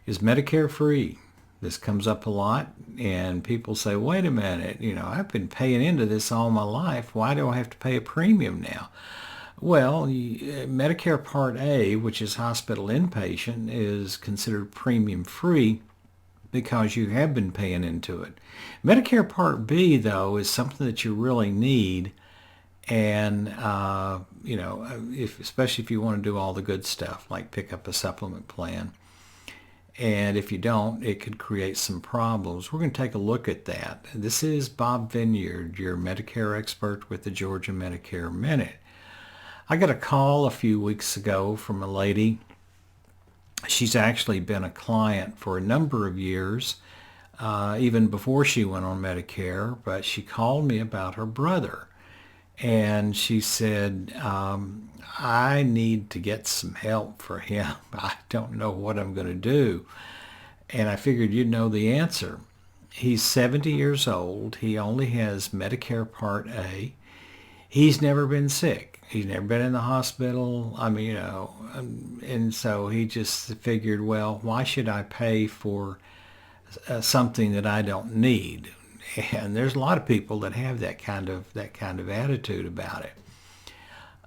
is Medicare free? This comes up a lot, and people say, wait a minute, I've been paying into this all my life. Why do I have to pay a premium now? Well, Medicare Part A, which is hospital inpatient, is considered premium free because you have been paying into it. Medicare Part B, though, is something that you really need, and especially if you want to do all the good stuff, like pick up a supplement plan. And if you don't, it could create some problems. We're going to take a look at that. This is Bob Vineyard, your Medicare expert with the Georgia Medicare Minute. I got a call a few weeks ago from a lady. She's actually been a client for a number of years, even before she went on Medicare, but she called me about her brother. And she said, I need to get some help for him. I don't know what I'm going to do. And I figured you'd know the answer. He's 70 years old. He only has Medicare Part A. He's never been sick. He's never been in the hospital. And so he just figured, well, why should I pay for something that I don't need? And there's a lot of people that have that kind of attitude about it.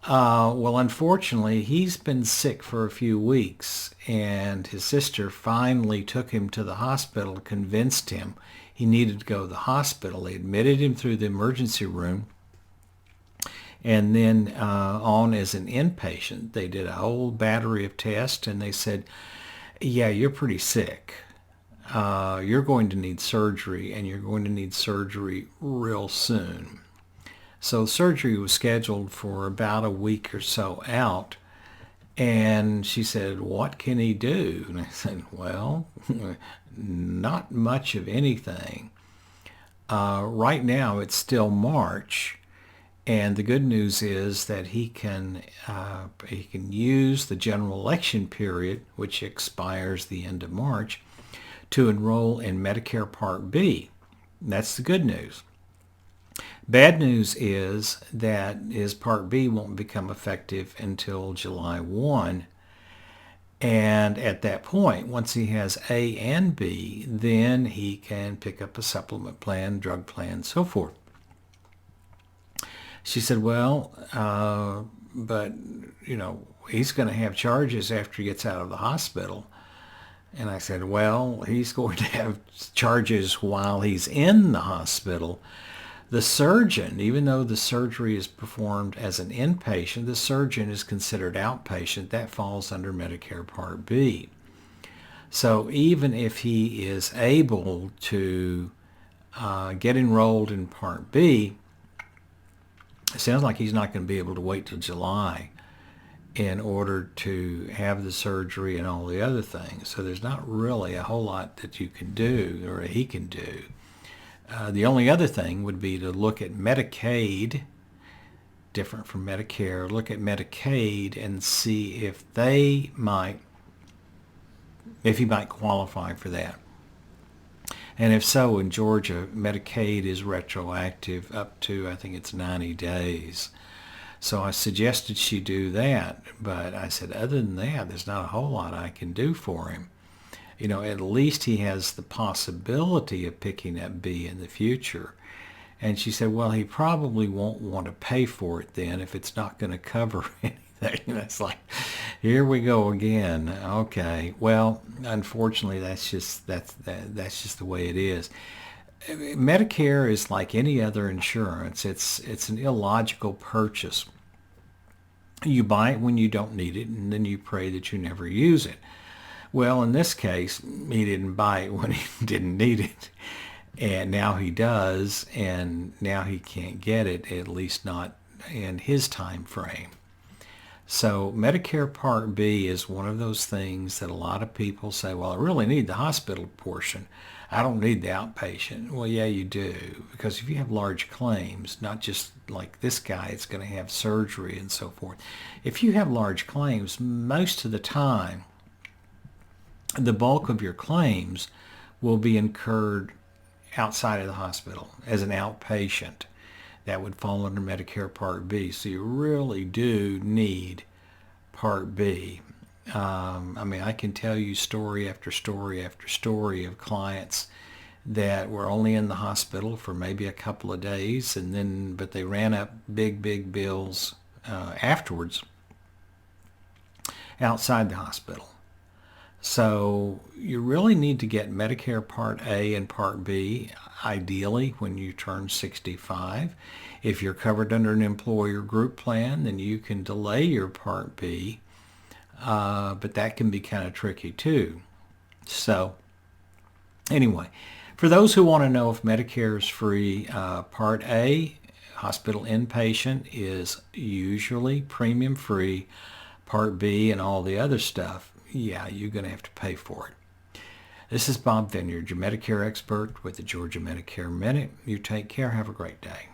Well, unfortunately, he's been sick for a few weeks, and his sister finally took him to the hospital, convinced him he needed to go to the hospital. They admitted him through the emergency room, and then on as an inpatient. They did a whole battery of tests, and they said, yeah, you're pretty sick. You're going to need surgery, and you're going to need surgery real soon. So surgery was scheduled for about a week or so out. And she said, what can he do? And I said, well, not much of anything. Right now it's still March. And the good news is that he can use the general election period, which expires the end of March, to enroll in Medicare Part B. That's the good news. Bad news is that his Part B won't become effective until July 1. And at that point, once he has A and B, then he can pick up a supplement plan, drug plan, so forth. She said, well, but, he's going to have charges after he gets out of the hospital. And I said, well, he's going to have charges while he's in the hospital. The surgeon, even though the surgery is performed as an inpatient, the surgeon is considered outpatient. That falls under Medicare Part B. So even if he is able to get enrolled in Part B, it sounds like he's not going to be able to wait till July in order to have the surgery and all the other things. So there's not really a whole lot that you can do or he can do. The only other thing would be to look at Medicaid, different from Medicare, look at Medicaid and see if he might qualify for that. And if so, in Georgia, Medicaid is retroactive up to, I think it's 90 days. So I suggested she do that, but I said, other than that, there's not a whole lot I can do for him. At least he has the possibility of picking up B in the future. And she said, well, he probably won't want to pay for it then if it's not going to cover anything. It's like, here we go again. Okay, well, unfortunately, that's just the way it is. Medicare is like any other insurance. It's an illogical purchase. You buy it when you don't need it, and then you pray that you never use it. Well, in this case, he didn't buy it when he didn't need it, and now he does, and now he can't get it, at least not in his time frame. So Medicare Part B is one of those things that a lot of people say, well, I really need the hospital portion. I don't need the outpatient. Well, yeah, you do, because if you have large claims, not just like this guy, it's going to have surgery and so forth. If you have large claims, most of the time, the bulk of your claims will be incurred outside of the hospital as an outpatient. That would fall under Medicare Part B. So you really do need Part B. I mean, I can tell you story after story after story of clients that were only in the hospital for maybe a couple of days, but they ran up big bills afterwards outside the hospital. So you really need to get Medicare Part A and Part B, ideally when you turn 65. If you're covered under an employer group plan, then you can delay your Part B, but that can be kind of tricky too. So anyway, for those who want to know if Medicare is free, Part A, hospital inpatient, is usually premium free. Part B and all the other stuff, yeah, you're going to have to pay for it. This is Bob Vineyard, your Medicare expert with the Georgia Medicare Minute. You take care. Have a great day.